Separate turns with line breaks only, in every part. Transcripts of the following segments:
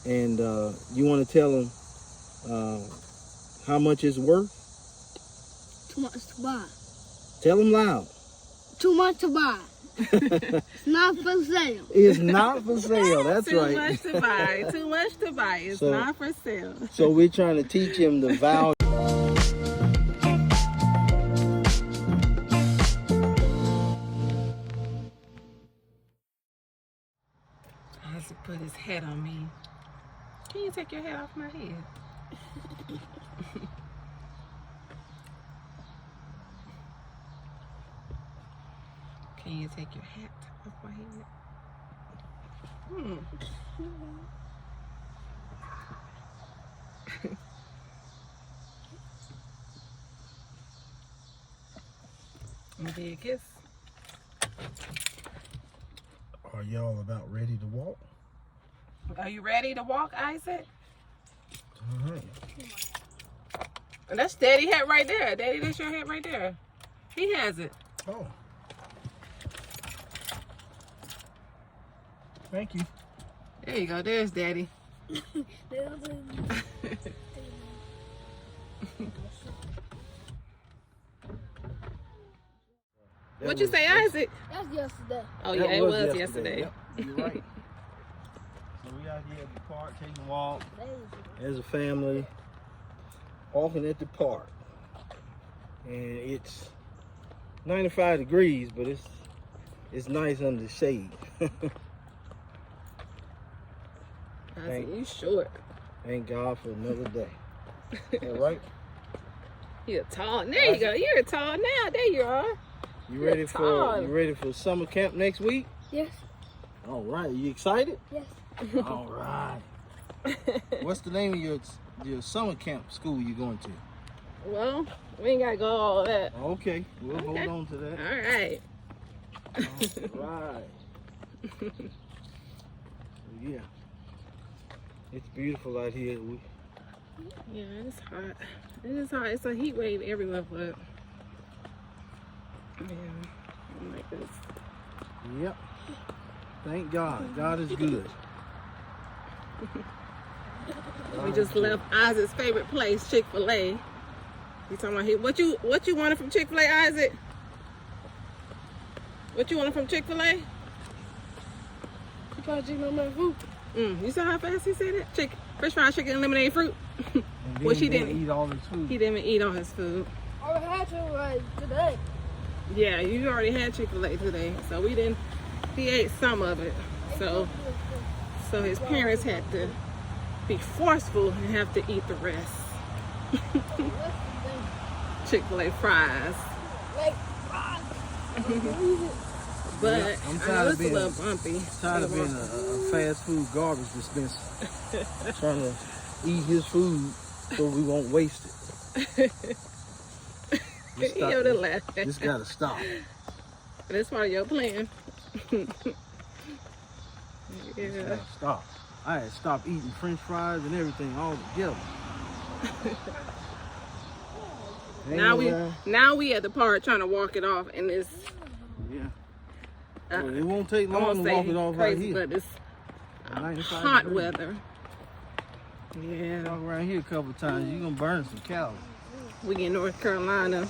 And you want to tell them how much it's worth?
Too much to buy.
Tell them loud.
Too much to buy. It's not for sale.
It's not for sale. That's
Too
right.
much to buy. Too much to buy. It's not for sale.
So we're trying to teach him the value.
Isaac put his hat on me. Can you take your hat off my head? Can you take your hat off my head? Let me give you a kiss.
Are y'all about ready to walk?
Are you ready to walk, Isaac?
All right.
And that's Daddy hat right there. Daddy, that's your hat right there. He has it.
Oh. Thank you.
There you go. There's Daddy. What'd you say, Isaac?
That's yesterday.
Oh, yeah, it was yesterday.
Yep, you're right. So we out here at the park taking a walk as a family, walking at the park. And it's 95 degrees, but it's nice under the shade.
Isaac, you short.
Thank God for another day. All right?
You're tall. There you go. You're tall now. There you are.
You ready for summer camp next week?
Yes.
All right. You excited?
Yes.
All right. What's the name of your summer camp school you're going to?
Well, we ain't got to go all that.
Okay. We'll hold on to that.
All right.
All right. Yeah. It's beautiful out here.
Yeah, it's hot. It is hot. It's a heat wave everywhere, but yeah, I'm like this.
Yep. Thank God. God is good.
We just left Isaac's favorite place, Chick-fil-A. He's talking about what you wanted from Chick-fil-A, Isaac? What you wanted from Chick-fil-A?
You probably didn't know my food.
You saw how fast he said it? French fried chicken and lemonade fruit.
Which he didn't eat all his food.
He didn't eat all his food.
I had to today.
Yeah, you already had Chick-fil-A today, so we didn't. He ate some of it, so his parents had to be forceful and have to eat the rest. Chick-fil-A fries.
Like,
But
yeah, I'm
I
tired
know
of
it's
being
a little bumpy.
Tired of being a fast food garbage dispenser. Trying to eat his food so we won't waste it. This gotta stop.
That's part of your plan.
This
Yeah.
gotta stop. I had stopped eating French fries and everything all together.
Now we at the park trying to walk it off, and it's
well, it won't take long to walk it off right here.
But it's
95
hot
degrees.
weather. Yeah.
Walk around here a couple times, you're gonna burn some calories.
We in North Carolina,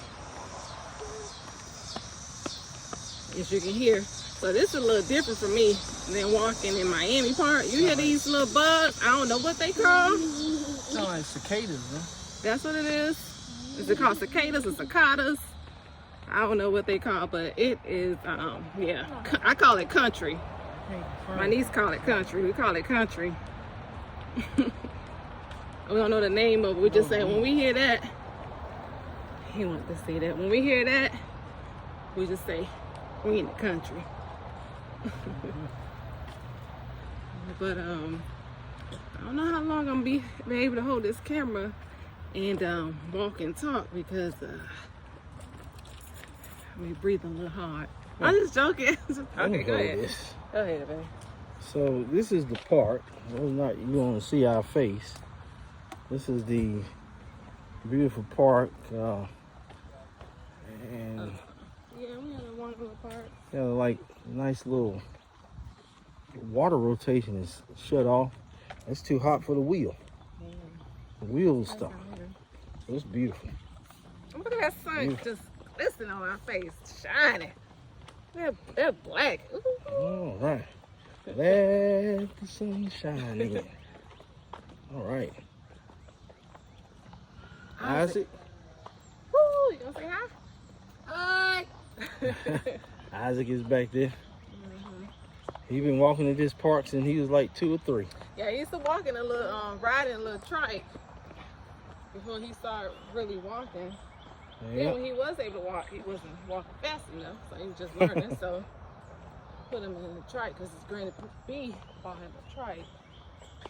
as you can hear. So this is a little different for me than walking in Miami Park. You hear these little bugs? I don't know what they call.
Sound like cicadas, man.
That's what it is. Is it called cicadas or cicadas? I don't know what they call, but it is, yeah. I call it country. My niece call it country. We call it country. We don't know the name of it. We just say when we hear that, he wants to say that. When we hear that, we just say, we in the country. But I don't know how long I'm gonna be able to hold this camera and walk and talk because I breathe a little hard. I'm just joking. Okay, go ahead. Go ahead, baby.
So this is the park. Well, not you want to see our face. This is the beautiful park, and
yeah, we had a wonderful park.
like nice little water rotation is shut off. It's too hot for the wheel. The wheel will stop. It's beautiful.
Look at that sun just glistening on our face, shining. They're black. Ooh.
All right. Let the sun shine again. All right. Isaac.
Woo, you gonna say hi? Hi.
Isaac is back there. He's been walking in this park since he was like 2 or 3.
Yeah, he used to walk in a little, riding a little trike before he started really walking.
Yeah.
Then when he was able to walk, he wasn't walking fast enough, so he was just learning. So put him in the trike because his granny B bought him a trike.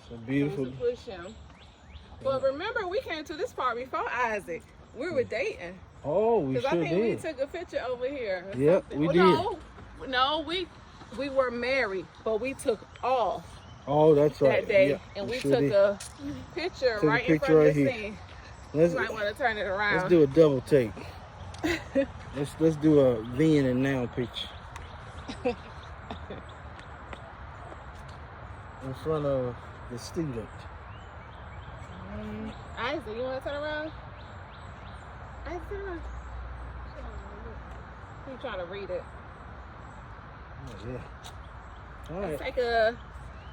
So beautiful.
So to push him. But remember, we came to this part before Isaac. We were dating.
Oh, we sure
Because I think
did.
we took a picture over here.
Yep, we
did. No, we were married, but we took off
Oh, that's right.
that day,
Yeah,
and we
sure
took
did.
a picture
Took a
right in
picture
front
right
of the
here.
scene.
Let's,
You might want to turn it around.
let's do a double take. let's do a then and now picture. In front of the student.
Isaac, you want to turn around? Isaac, turn around. He's trying to read it.
Oh, yeah. All right.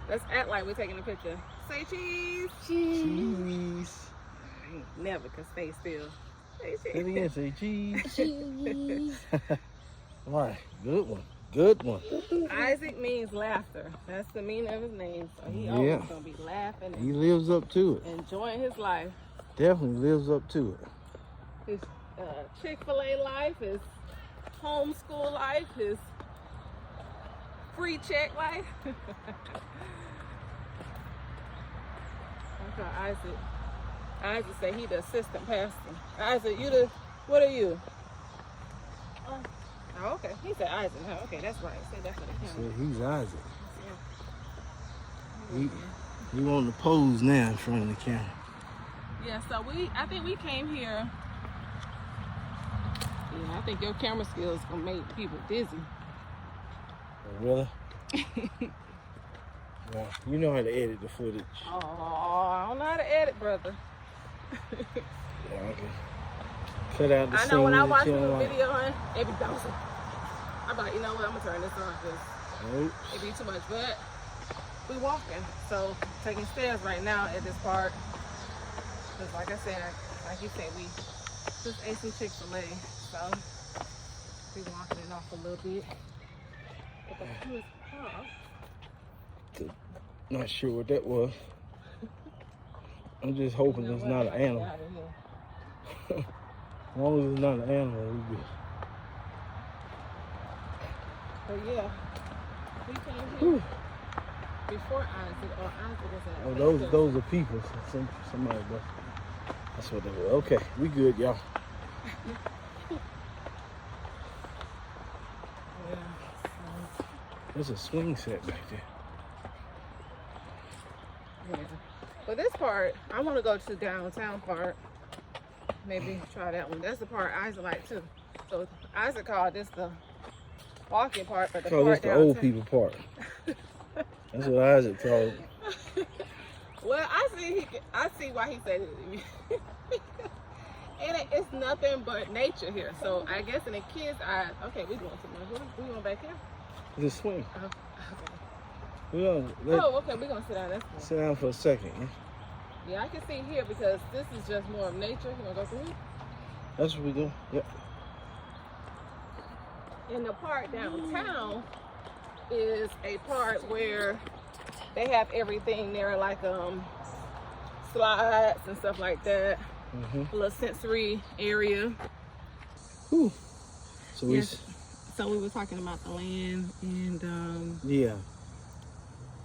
Let's act like we're taking a picture. Say cheese.
Cheese.
I ain't never can stay still. Say
Say it
cheese.
again. Say cheese.
Cheese.
All right. Good one. Good one.
Isaac means laughter. That's the meaning of his name. So he
Yeah.
always gonna be laughing
He
and
lives up to it.
enjoying his life.
Definitely lives up to it.
His Chick-fil-A life, his homeschool life, his free check life. Okay, Isaac. Isaac say he the assistant pastor. Isaac, what are you? Oh, okay. He said Isaac. Huh? Okay, that's right. Say that for the camera.
So he's Isaac. He wanting to pose now in front of the camera.
Yeah, so I think we came here. Yeah, I think your camera skills gonna make people dizzy.
Oh, really? Well, you know how to edit the footage.
Oh, I don't know how to edit, brother.
Yeah, okay. Cut out the
I know when I
scenes
watch
that you
the
don't like.
video, it be bouncing. I'm like, you know what? I'm gonna turn this on because
Oops.
it be too much. But we walking, so taking stairs right now at this part. Cause like I said, like you said, we just ate some Chick-fil-A, so we walking it off a little bit. But the food is
Not sure what that was. I'm just hoping it's not an animal. As long as it's not an animal, we good.
But yeah, we came
Whew.
here before Isaac, or Isaac was at
Oh, those are people. Somebody, but that's what they were. Okay, we good, y'all.
Yeah, so,
There's a swing set back there.
yeah. But this part, I want to go to the downtown part. Maybe try that one. That's the part Isaac like too. So Isaac called this the walking part, but the
Oh,
part
that's the old
downtown.
people part. That's what Isaac called it.
Well, I see why he said it. And it's nothing but nature here. So I guess in the kids' eyes, okay, we going somewhere. We going back here?
It's a swing.
Okay.
Let
Oh, okay, we're gonna sit down. That's cool.
sit down for a second. Yeah?
Yeah, I can see here because this is just more of nature. You wanna go through here?
That's what we do. Yep.
And the part downtown is a part where they have everything there, like slides and stuff like that.
Mm-hmm.
A little sensory area.
Whew. So
Yes. So we were talking about the land, and
yeah.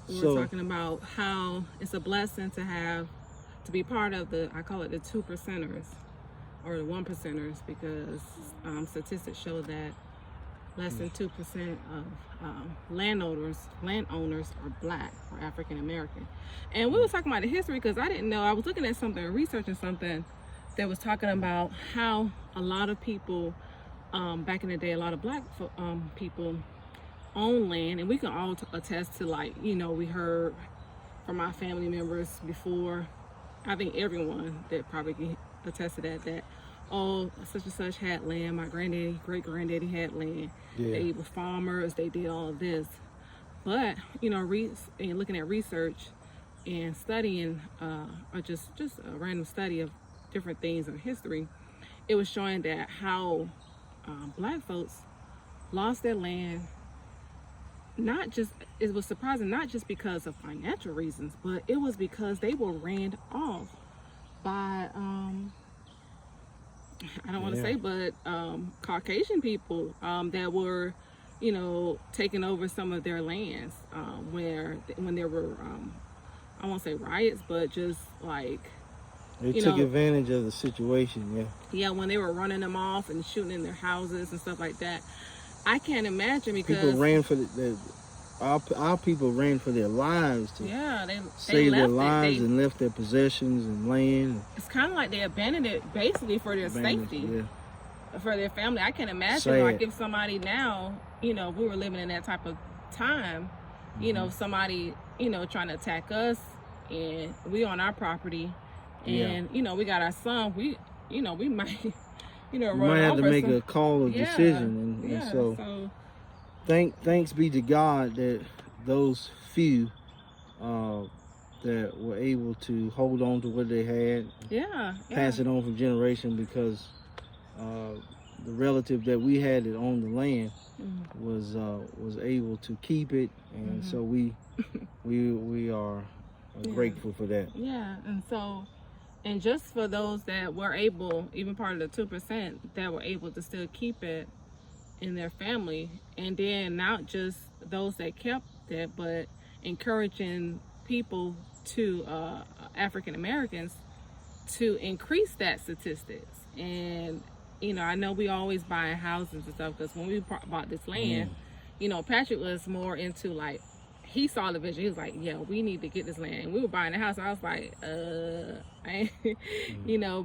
we
So
were talking about how it's a blessing to be part of I call it the 2%ers or the 1%ers, because statistics show that less than 2% of landowners are Black or African American. And we were talking about the history because I didn't know. I was looking at something, researching something that was talking about how a lot of people back in the day, a lot of Black people own land, and we can all attest to, like, you know, we heard from my family members before. I think everyone that probably can attest to that oh, such and such had land. My granddaddy, great granddaddy had land.
Yeah.
They were farmers. They did all of this. But and looking at research and studying, or just a random study of different things in history, it was showing that how black folks lost their land. It was surprising, not just because of financial reasons, but it was because they were ran off by, I don't want to say, but Caucasian people that were, taking over some of their lands when there were, I won't say riots, but just like,
they took advantage of the situation, yeah.
Yeah, when they were running them off and shooting in their houses and stuff like that. I can't imagine because
people ran for our people ran for their lives to
they
save their
left
lives and left their possessions and land.
It's kind of like they abandoned it basically for their safety, for their family. I can't imagine like if somebody now, we were living in that type of time, somebody, trying to attack us and we on our property and, we got our son, we might...
you might have to make a call or decision, and so thanks be to God that those few that were able to hold on to what they had, pass it on from generation, because the relative that we had that owned the land was able to keep it, and so we are grateful for that.
Yeah, and just for those that were able, even part of the 2%, that were able to still keep it in their family, and then not just those that kept it, but encouraging people to African Americans to increase that statistics. And I know we always buying houses and stuff, because when we bought this land, Patrick was more into like, he saw the vision. He was like, yeah, we need to get this land. And we were buying the house. I was like,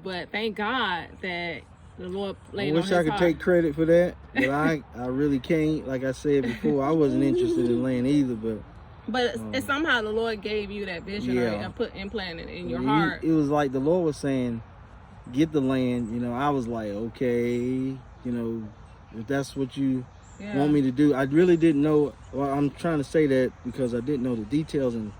but thank God that the Lord laid on his heart.
I wish I could take credit for that, but I really can't. Like I said before, I wasn't interested in land either, but
it's somehow the Lord gave you that vision and implanted it in your heart.
It was like the Lord was saying, get the land. I was like, okay, if that's what you want me to do. I really didn't know. Well, I'm trying to say that because I didn't know the details, and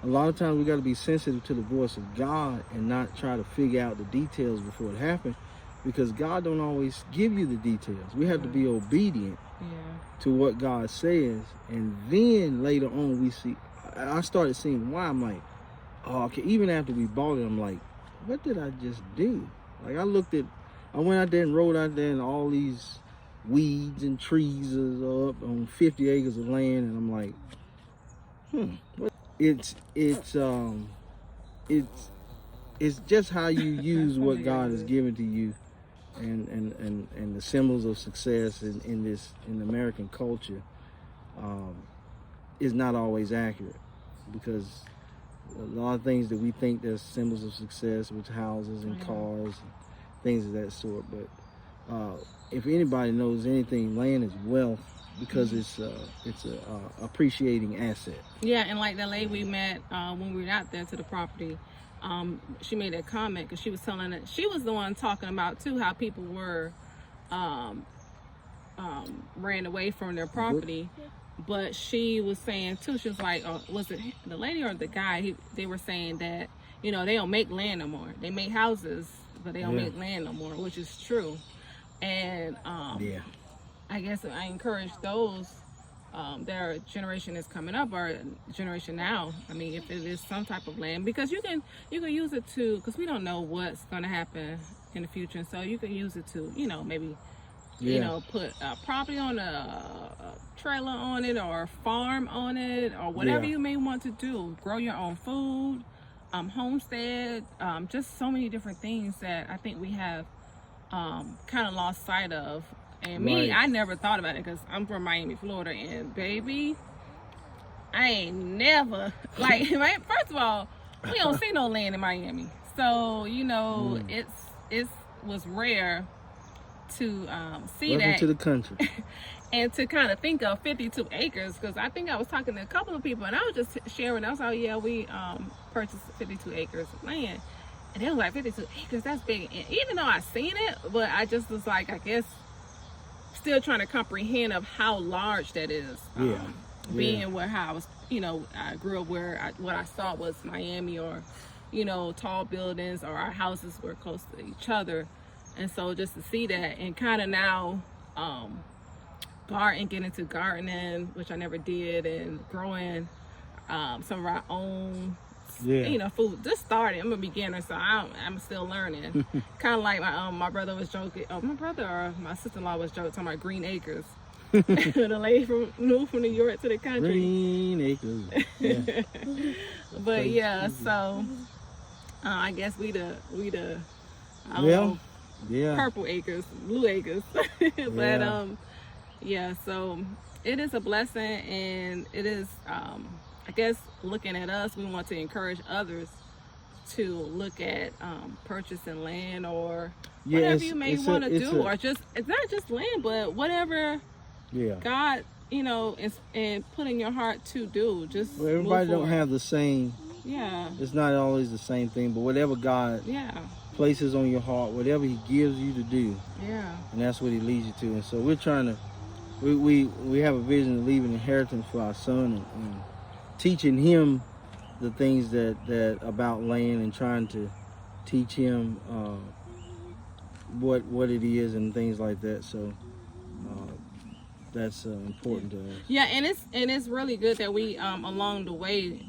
a lot of times we got to be sensitive to the voice of God and not try to figure out the details before it happens, because God don't always give you the details. We have to be obedient to what God says, and then later on I started seeing why. I'm like, oh, okay. Even after we bought it, I'm like, what did I just do? Like I went out there and rode out there, and all these weeds and trees is up on 50 acres of land, and I'm like, it's just how you use what God has given to you, and the symbols of success in American culture is not always accurate, because a lot of things that we think there's symbols of success with houses and cars and things of that sort, but if anybody knows anything, land is wealth, because it's a appreciating asset.
Yeah, and like the lady we met when we were out there to the property, she made that comment because she was telling it. She was the one talking about too how people were ran away from their property, but she was saying too. She was like, was it the lady or the guy? They were saying that they don't make land no more. They make houses, but they don't make land no more, which is true. And I guess I encourage those their generation is coming up, or generation now. I mean, if it is some type of land, because you can use it to, because we don't know what's going to happen in the future, and so you can use it to maybe put a property on a trailer on it, or a farm on it, or whatever you may want to do. Grow your own food, homestead, just so many different things that I think we have kind of lost sight of. And me, I never thought about it because I'm from Miami, Florida, and baby, I ain't never, like, first of all, we don't see no land in Miami. So, it was rare to see
Welcome
that
to the country.
and to kind of think of 52 acres, because I think I was talking to a couple of people and I was just sharing. I was like, yeah, we purchased 52 acres of land, and they was like, 52 acres, that's big. And even though I seen it, but I just was like, I guess still trying to comprehend of how large that is. Being where how I was, I grew up where what I saw was Miami, or tall buildings, or our houses were close to each other. And so just to see that, and kind of now get into gardening, which I never did, and growing some of our own food. Just starting. I'm a beginner, so I'm still learning. Kind of like my brother was joking. My brother or my sister-in-law was joking, talking about green acres. The lady moved from New York to the country.
Green acres. Yeah.
But yeah, so I guess we the purple acres, blue acres. But so it is a blessing, and it is I guess looking at us, we want to encourage others to look at purchasing land, or whatever you may want to do, or just, it's not just land, but whatever God is and put in your heart to do. Just
everybody don't have the same. It's not always the same thing, but whatever God places on your heart, whatever He gives you to do, and that's what He leads you to. And so we're trying to, we have a vision to leave an inheritance for our son, and teaching him the things that about land, and trying to teach him what it is and things like that. So that's important to us.
Yeah, and it's really good that we along the way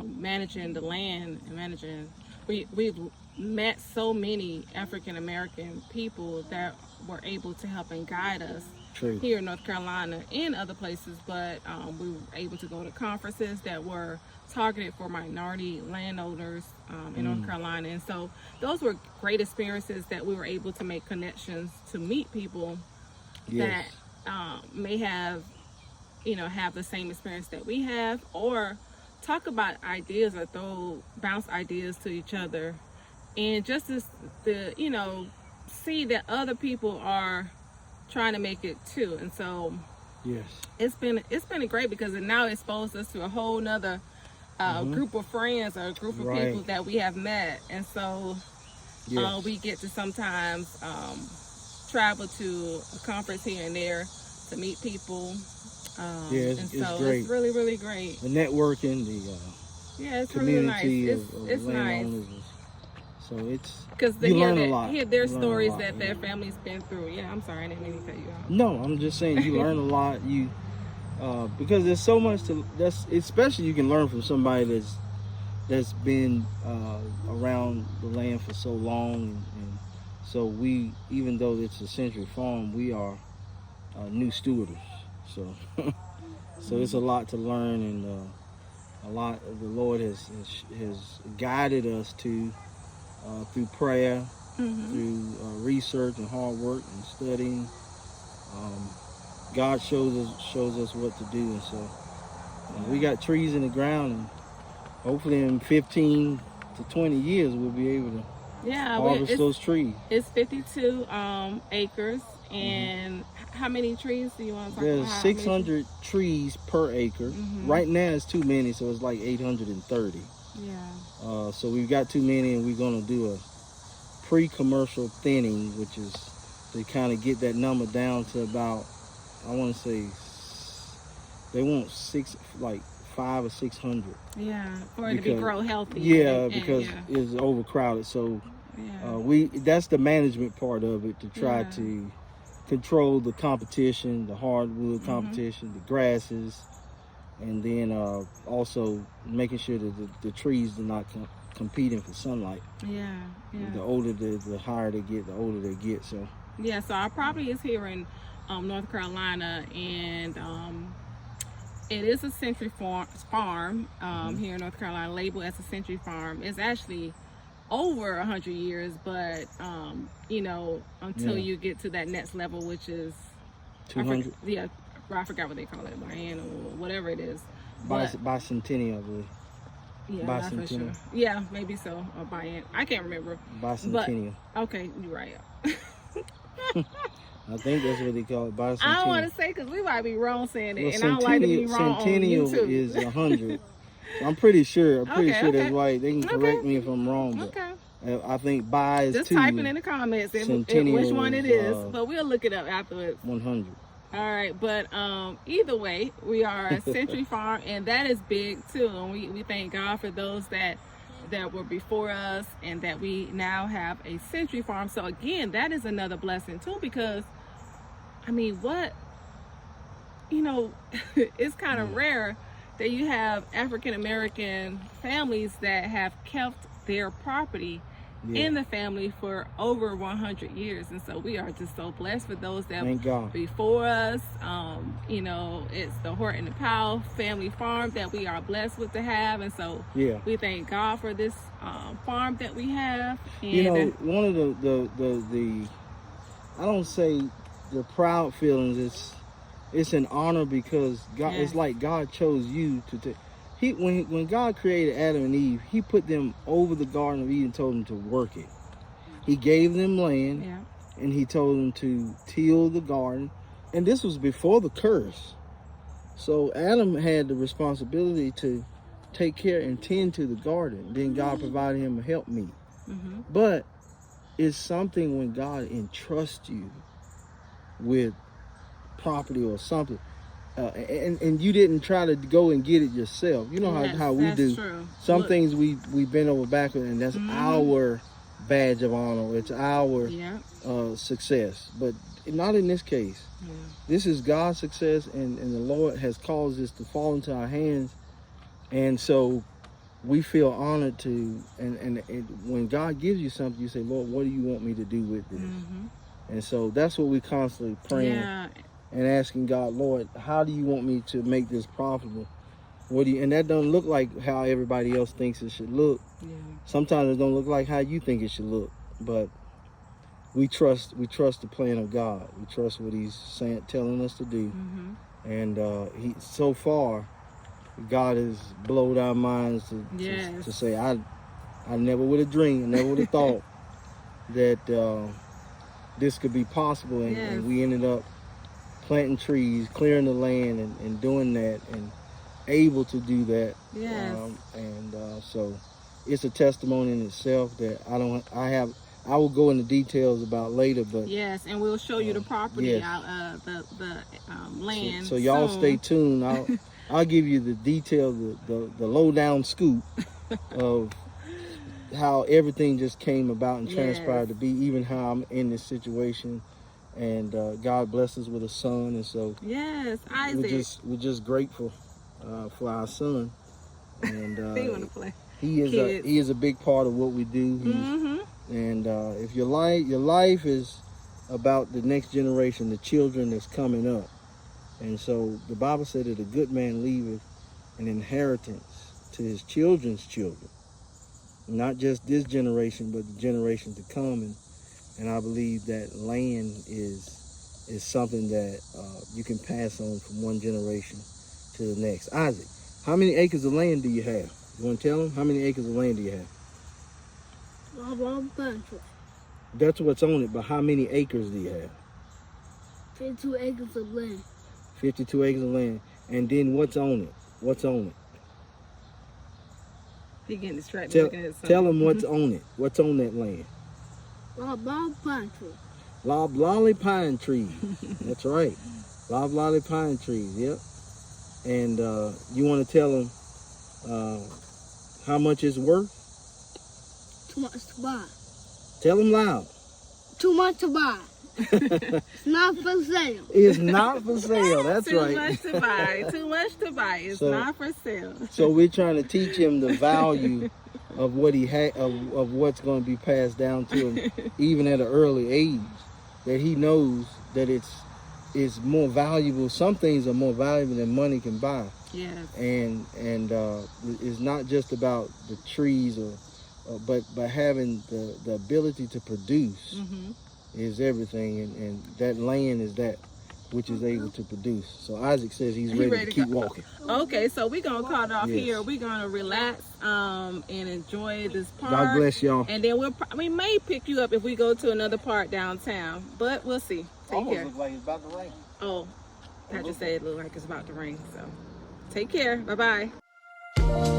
managing the land and managing, we've met so many African American people that were able to help and guide us.
True.
Here in North Carolina and other places, but we were able to go to conferences that were targeted for minority landowners in North Carolina. And so those were great experiences that we were able to make connections, to meet people that may have have the same experience that we have, or talk about ideas, or bounce ideas to each other, and just to see that other people are trying to make it too. And so it's been great, because it now exposed us to a whole nother group of friends, or a group of people that we have met. And so we get to sometimes travel to a conference here and there to meet people.
It's great.
It's really, really great.
The networking,
it's
community
really nice. It's nice.
So it's,
because
you learn a lot.
Hear their stories that their family's been through. Yeah, I'm sorry, I didn't mean to cut you off.
No, I'm just saying you learn a lot. You because there's so much especially you can learn from somebody that's been around the land for so long, and so we, even though it's a century farm, we are new stewardess. So so it's a lot to learn, and a lot the Lord has guided us to. Through prayer, through research and hard work and studying, God shows us what to do. And so we got trees in the ground, and hopefully in 15 to 20 years we'll be able to harvest those trees.
It's 52 acres, and how many trees do you want to talk about?
There's 600 trees per acre. Right now it's too many, so it's like 830. So we've got too many, and we're going to do a pre-commercial thinning, which is to kind of get that number down to about, I want to say, they want 500 or 600.
For it to grow healthy.
Because it's overcrowded. So that's the management part of it, to try to control the competition, the hardwood competition, the grasses, and then also making sure that the trees are not competing for sunlight. The older the higher they get, the older they get. So
so our property is here in North Carolina, and it is a century farm here in North Carolina, labeled as a century farm. It's actually over 100 years, but until you get to that next level, which is
200.
I forgot what they call it, biennial or whatever it is.
Bicentennial, I believe.
Bicentennial. Sure. Yeah, maybe so. Or I can't remember.
Bicentennial.
But, okay, you're right.
I think that's what they call it, bicentennial.
I don't want to say because we might be wrong saying it,
Well,
and I don't like to be wrong on
centennial
YouTube.
is 100. So I'm pretty sure.
Okay.
That's right. They can correct me if I'm wrong. But
Okay.
I think bi is
Just
2.
type it in the comments which
Centennial
one it
is,
is, but we'll look it up afterwards.
100.
All right, but either way, we are a Century Farm, and that is big too. And we thank God for those that were before us, and that we now have a Century Farm. So again, that is another blessing too, because I mean, it's kind of rare that you have African American families that have kept their property in the family for over 100 years. And so we are just so blessed for those that before us. It's the Horton and Powell family farm that we are blessed with to have. And so we thank God for this farm that we have. And
one of the I don't say the proud feelings, it's an honor, because God, it's like God chose you to take. When God created Adam and Eve, he put them over the Garden of Eden, told them to work it. He gave them land, and he told them to till the garden. And this was before the curse. So Adam had the responsibility to take care and tend to the garden. Then God provided him a helpmeet. But it's something when God entrusts you with property or something. And you didn't try to go and get it yourself. You know how we do.
True.
Some things we bend over backward, and that's our badge of honor. It's our success. But not in this case. This is God's success, and the Lord has caused this to fall into our hands. And so we feel honored to, and when God gives you something, you say, Lord, what do you want me to do with this? And so that's what we constantly praying. And asking God, Lord, how do you want me to make this profitable? And that doesn't look like how everybody else thinks it should look. Sometimes it don't look like how you think it should look. But we trust the plan of God. We trust what He's telling us to do. And so far, God has blown our minds to say, I never would have dreamed, I never would have thought that this could be possible. And we ended up planting trees, clearing the land, and doing that, and able to do that. So it's a testimony in itself that I will go into details about later. But
and we'll show you the property out the land.
So y'all stay tuned. I'll give you the detail, the lowdown scoop of how everything just came about and transpired to be, even how I'm in this situation. And God blessed us with a son, and so
Isaac.
We're just grateful for our son. And
he
is a big part of what we do. And if your life is about the next generation, the children that's coming up, and so the Bible said that a good man leaveth an inheritance to his children's children, not just this generation, but the generation to come. And I believe that land is something that you can pass on from one generation to the next. Isaac, how many acres of land do you have? You want to tell them? How many acres of land do you have? That's what's on it, but how many acres do you have?
52 acres of land.
52 acres of land. And then what's on it? What's on it?
He getting distracted.
Tell them what's on it. What's on that land?
Loblolly pine tree.
Loblolly pine trees. That's right. Loblolly pine trees. Yep. And you want to tell them how much it's worth?
Too much to buy.
Tell them loud.
Too much to buy. It's not for sale.
It's not for sale. That's right.
Too much to buy. Too much to buy. It's not for sale.
So we're trying to teach him the value of what he of what's going to be passed down to him, even at an early age, that he knows that it's more valuable. Some things are more valuable than money can buy. And it's not just about the trees but having the ability to produce is everything, and that land is that which is able to produce. So Isaac says he's ready to keep walking.
Okay, so we're going to cut it off here. We're going to relax and enjoy this park.
God bless y'all.
And then we may pick you up if we go to another park downtown, but we'll see. Take
Almost
care.
looks like it's about to rain.
Oh, I just said it looked like it's about to rain. So take care. Bye-bye.